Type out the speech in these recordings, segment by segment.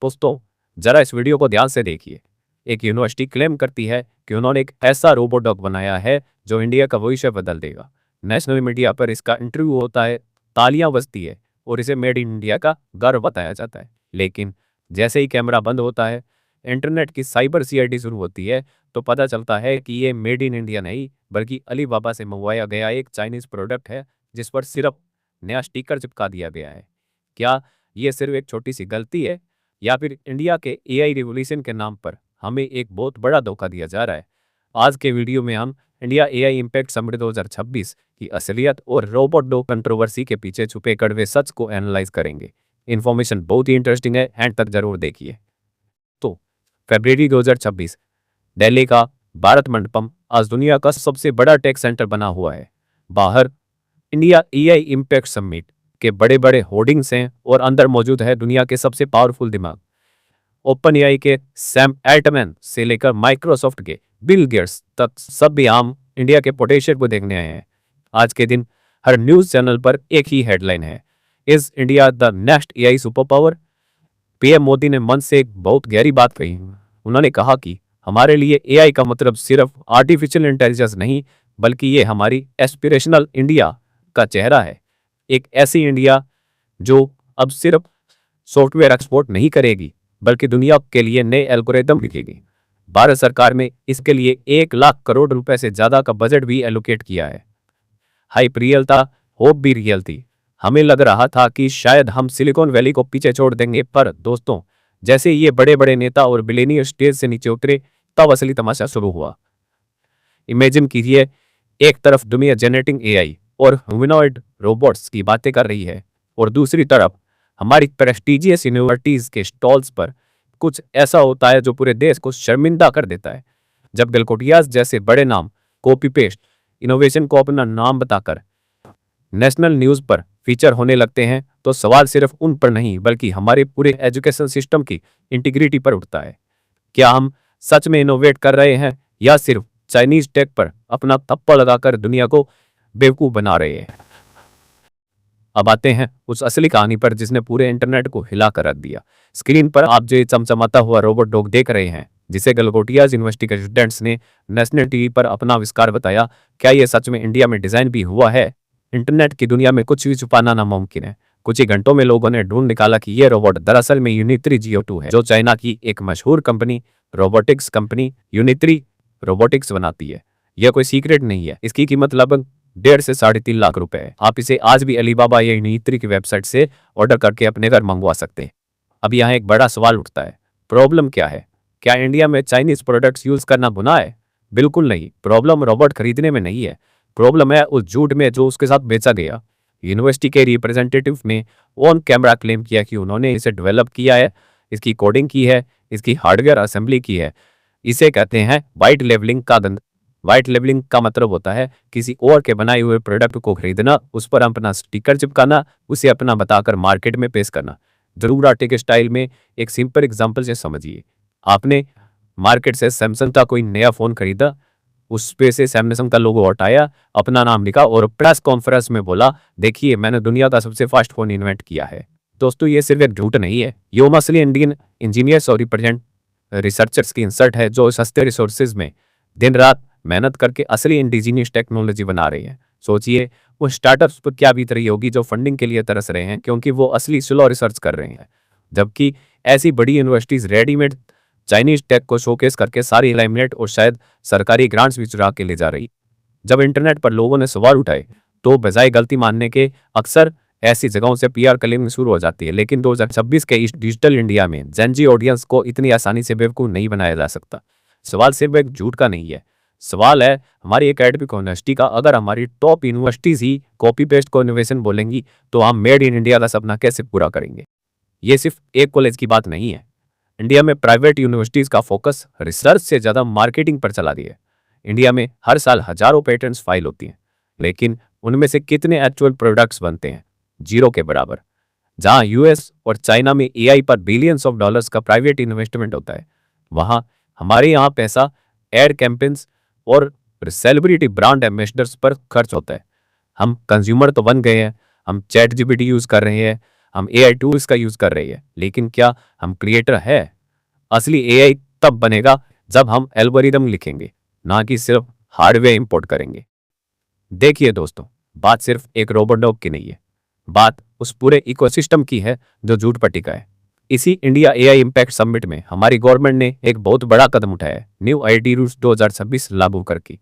दोस्तों, जरा इस वीडियो को ध्यान से देखिए। एक यूनिवर्सिटी क्लेम करती है कि उन्होंने एक ऐसा रोबोट डॉग बनाया है जो इंडिया का भविष्य बदल देगा। नेशनल मीडिया पर इसका इंटरव्यू होता है, तालियां बजती है और इसे मेड इन इंडिया का गर्व बताया जाता है। लेकिन जैसे ही कैमरा बंद होता है, इंटरनेट की साइबर सीआईडी शुरू होती है, तो पता चलता है कि ये मेड इन इंडिया नहीं बल्कि अलीबाबा से मंगवाया गया एक चाइनीज प्रोडक्ट है, जिस पर सिर्फ नया स्टिकर चिपका दिया गया है। क्या ये सिर्फ एक छोटी सी गलती है, या फिर इंडिया के एआई रिवॉल्यूशन के नाम पर हमें एक बहुत बड़ा धोखा दिया जा रहा है? आज के वीडियो में हम इंडिया एआई इम्पैक्ट समिट 2026 की असलियत और रोबोट डॉग कंट्रोवर्सी के पीछे छुपे कड़वे सच को एनालाइज करेंगे। इन्फॉर्मेशन बहुत ही इंटरेस्टिंग है, एंड तक जरूर देखिए। तो फरवरी 2026, दिल्ली का भारत मंडपम आज दुनिया का सबसे बड़ा टेक सेंटर बना हुआ है। बाहर इंडिया एआई इम्पैक्ट समिट के बड़े बड़े होर्डिंग्स हैं और अंदर मौजूद है दुनिया के सबसे पावरफुल दिमाग। ओपन एआई के सैम एल्टमैन से लेकर माइक्रोसॉफ्ट के बिल गेट्स तक सब भी आम इंडिया के पोटेंशियल को देखने आए हैं। आज के दिन हर न्यूज चैनल पर एक ही हेडलाइन है, is India the next AI super power? PM Modi ने मन से एक बहुत गहरी बात कही। उन्होंने कहा कि हमारे लिए एआई का मतलब सिर्फ आर्टिफिशियल इंटेलिजेंस नहीं, बल्कि ये हमारी एस्पिरेशनल इंडिया का चेहरा है। एक ऐसी इंडिया जो अब सिर्फ सॉफ्टवेयर एक्सपोर्ट नहीं करेगी, बल्कि दुनिया के लिए नए एल्गोरिदम लिखेगी। भारत सरकार में इसके लिए 1 लाख करोड़ रुपए से ज्यादा का बजट भी एलोकेट किया है। हाइप रियल था, होप भी रियल थी। हमें लग रहा था कि शायद हम सिलिकॉन वैली को पीछे छोड़ देंगे, पर दोस्तों, जैसे ये बड़े बड़े नेता और बिलियनियर स्टेज से नीचे उतरे, तब असली तमाशा शुरू हुआ। इमेजिन कीजिए, एक तरफ दुनिया जेनेटिंग एआई और ह्यूमनॉइड रोबोट्स की बातें कर रही है, और दूसरी तरफ हमारी प्रेस्टिजियस यूनिवर्सिटीज के स्टॉल्स पर कुछ ऐसा होता है जो पूरे देश को शर्मिंदा कर देता है। जब गलकोटियाज जैसे बड़े नाम कॉपी पेस्ट इनोवेशन को अपना नाम बताकर नेशनल न्यूज पर फीचर होने लगते हैं, तो सवाल सिर्फ उन पर नहीं बल्कि हमारे पूरे एजुकेशन सिस्टम की इंटीग्रिटी पर उठता है। क्या हम सच में इनोवेट कर रहे हैं, या सिर्फ चाइनीज टेक पर अपना थप्पा लगाकर दुनिया को बेवकूफ बना रहे हैं? अब आते हैं उस असली कहानी पर जिसने पूरे इंटरनेट को हिला कर रख दिया। स्क्रीन पर आप जो चमचमाता हुआ रोबोट डॉग देख रहे हैं, जिसे गलगोटियाज यूनिवर्सिटी के स्टूडेंट्स ने नेशनल टीवी पर अपना आविष्कार बताया, क्या ये सच में इंडिया में डिजाइन भी हुआ है? इंटरनेट की दुनिया में कुछ भी छुपाना नामुमकिन है। कुछ ही घंटों में लोगों ने ढूंढ निकाला कि यह रोबोट दरअसल में यूनित्री GO2 है, जो चाइना की एक मशहूर कंपनी रोबोटिक्स कंपनी यूनित्री रोबोटिक्स बनाती है। यह कोई सीक्रेट नहीं है। इसकी कीमत लगभग 1.5 से 3.5 लाख रुपए है। आप इसे आज भी अलीबाबा या यूनित्री की वेबसाइट से ऑर्डर करके अपने घर मंगवा सकते हैं। अब यहाँ एक बड़ा सवाल उठता है, प्रॉब्लम क्या है? क्या इंडिया में चाइनीज प्रोडक्ट्स यूज करना गुनाह है? बिल्कुल नहीं। प्रॉब्लम रोबोट खरीदने में नहीं है, प्रॉब्लम है उस झूठ में जो उसके साथ बेचा गया। यूनिवर्सिटी के रिप्रेजेंटेटिव ने ऑन कैमरा क्लेम किया कि उन्होंने इसे डेवलप किया है, इसकी कोडिंग की है, इसकी हार्डवेयर असेंबली की है। इसे कहते हैं व्हाइट लेबलिंग का धंधा। व्हाइट लेबलिंग का मतलब होता है किसी और के बनाए हुए प्रोडक्ट को खरीदना, उस पर अपना स्टिकर चिपकाना, उसे अपना बताकर मार्केट में पेश करना। जरूर आटे के स्टाइल में एक सिंपल एग्जांपल से समझिए। आपने मार्केट से सैमसंग का कोई नया फोन खरीदा, उस पे से सैमसंग का लोगो हटाया, अपना नाम लिखा और प्रेस कॉन्फ्रेंस में बोला, देखिए मैंने दुनिया का सबसे फास्ट फोन इन्वेंट किया है। दोस्तों, ये सिर्फ एक झूठ नहीं है, ये असली इंडियन इंजीनियर्स और रिप्रेजेंट रिसर्चर्स की इंसर्ट है, जो सस्ते रिसोर्सेज में दिन रात मेहनत करके असली इंडिजीनियस टेक्नोलॉजी बना रही है। सोचिए वो स्टार्टअप्स पर क्या बीत रही होगी जो फंडिंग के लिए तरस रहे हैं, क्योंकि वो असली स्लो रिसर्च कर रहे हैं। जबकि ऐसी बड़ी यूनिवर्सिटीज रेडीमेड चाइनीज टेक को शोकेस करके सारी लाइमलाइट और शायद सरकारी ग्रांट्स भी चुरा के ले जा रही। जब इंटरनेट पर लोगों ने सवाल उठाए, तो बजाय गलती मानने के अक्सर ऐसी जगहों से PR क्लेमिंग शुरू हो जाती है। लेकिन 2026 के इस डिजिटल इंडिया में जेनजी ऑडियंस को इतनी आसानी से बेवकूफ नहीं बनाया जा सकता। सवाल सिर्फ एक झूठ का नहीं है, सवाल है हमारी एकेडमिक ऑनेस्टी का। अगर हमारी टॉप यूनिवर्सिटीज ही कॉपी पेस्ट को इनोवेशन बोलेंगी, तो हम मेड इन इंडिया का सपना कैसे पूरा करेंगे? ये सिर्फ एक कॉलेज की बात नहीं है। इंडिया में प्राइवेट यूनिवर्सिटीज का फोकस रिसर्च से ज्यादा मार्केटिंग पर चला दिया है। इंडिया में हर साल हजारों पेटेंट्स फाइल होती हैं, लेकिन उनमें से कितने एक्चुअल प्रोडक्ट्स बनते हैं? 0 के बराबर। जहां US और चाइना में AI पर बिलियंस ऑफ डॉलर्स का प्राइवेट इन्वेस्टमेंट होता है, वहां हमारे यहाँ पैसा एड कैंपेन्स और सेलिब्रिटी ब्रांड एम्बेसडर्स पर खर्च होता है। हम कंज्यूमर तो बन गए हैं, हम ChatGPT यूज कर रहे हैं, हम एआई टूल्स का यूज कर रहे हैं, लेकिन क्या हम क्रिएटर है? असली एआई तब बनेगा जब हम एल्गोरिदम लिखेंगे, ना कि सिर्फ हार्डवेयर इंपोर्ट करेंगे। देखिए दोस्तों, बात सिर्फ एक रोबोट डॉग की नहीं है, बात उस पूरे इकोसिस्टम की है जो जूट पर टिका है। इसी इंडिया एआई इम्पैक्ट समिट में हमारी गवर्नमेंट ने एक बहुत बड़ा कदम उठाया है, न्यू आईटी रूल्स 2026 लागू करके।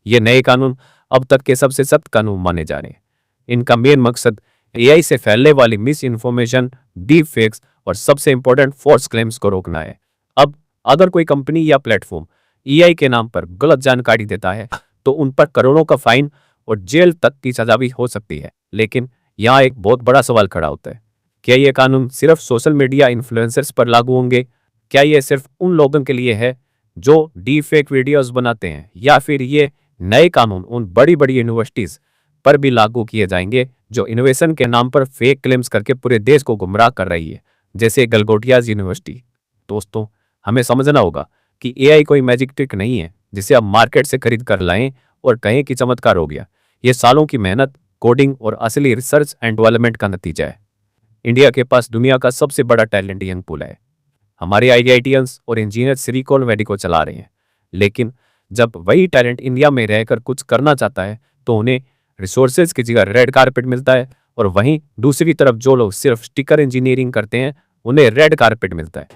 ये नए कानून अब तक के सबसे सख्त कानून माने जा रहे हैं। इनका मेन मकसद एआई से फैलने वाली मिस इन्फॉर्मेशन, डीप फेक्स और सबसे इंपॉर्टेंट फॉल्स क्लेम्स को रोकना है। अब अगर कोई कंपनी या प्लेटफॉर्म एआई के नाम पर गलत जानकारी देता है तो उन पर करोड़ों का फाइन और जेल तक की सजा भी हो सकती है। लेकिन यहाँ एक बहुत बड़ा सवाल खड़ा होता है, क्या ये कानून सिर्फ सोशल मीडिया इन्फ्लुएंसर्स पर लागू होंगे? क्या ये सिर्फ उन लोगों के लिए है जो डीप फेक वीडियोस बनाते हैं, या फिर ये नए कानून उन बड़ी बड़ी यूनिवर्सिटीज पर भी लागू किए जाएंगे जो इनोवेशन के नाम पर फेक क्लेम्स करके पूरे देश को गुमराह कर रही है, जैसे गलगोटियाज यूनिवर्सिटी? दोस्तों, हमें समझना होगा कि एआई कोई मैजिक ट्रिक नहीं है जिसे आप मार्केट से खरीद कर लाएं और कहें कि चमत्कार हो गया। ये सालों की मेहनत, कोडिंग और असली रिसर्च एंड डेवलपमेंट का नतीजा है। इंडिया के पास दुनिया का सबसे बड़ा टैलेंट यंग पूल है। हमारे आईआईटियंस और इंजीनियर सिलिकॉन वैली को चला रहे हैं, लेकिन जब वही टैलेंट इंडिया में रहकर कुछ करना चाहता है तो उन्हें रिसोर्सेज की जगह रेड कारपेट मिलता है, और वहीं दूसरी तरफ जो लोग सिर्फ स्टिकर इंजीनियरिंग करते हैं उन्हें रेड कारपेट मिलता है।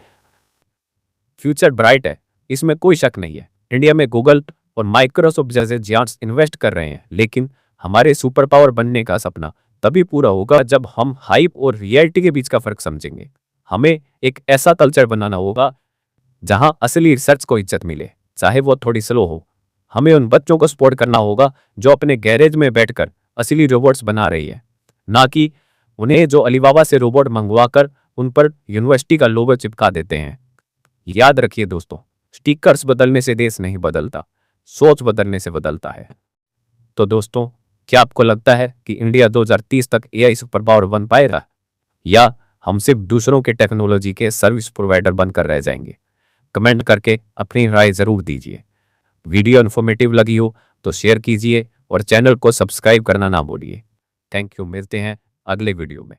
फ्यूचर ब्राइट है, इसमें कोई शक नहीं है। इंडिया में गूगल और माइक्रोसॉफ्ट जैसे जायंट्स इन्वेस्ट कर रहे हैं, लेकिन हमारे सुपर पावर बनने का सपना तभी पूरा होगा जब हम हाइप और रियलिटी के बीच का फर्क समझेंगे। हमें एक ऐसा कल्चर बनाना होगा जहां असली रिसर्च को इज्जत मिले, चाहे वो थोड़ी स्लो हो। हमें उन बच्चों को सपोर्ट करना होगा जो अपने गैरेज में बैठकर असली रोबोट्स बना रही है, ना कि उन्हें जो अलीबाबा से रोबोट मंगवाकर उन पर यूनिवर्सिटी का लोगो चिपका देते हैं। याद रखिए दोस्तों, स्टिकर्स बदलने से देश नहीं बदलता, सोच बदलने से बदलता है। तो दोस्तों, क्या आपको लगता है कि इंडिया 2030 तक एआई सुपर पावर बन पाएगा, या हम सिर्फ दूसरों के टेक्नोलॉजी के सर्विस प्रोवाइडर बनकर रह जाएंगे? कमेंट करके अपनी राय जरूर दीजिए। वीडियो इन्फॉर्मेटिव लगी हो तो शेयर कीजिए और चैनल को सब्सक्राइब करना ना भूलिए। थैंक यू, मिलते हैं अगले वीडियो में।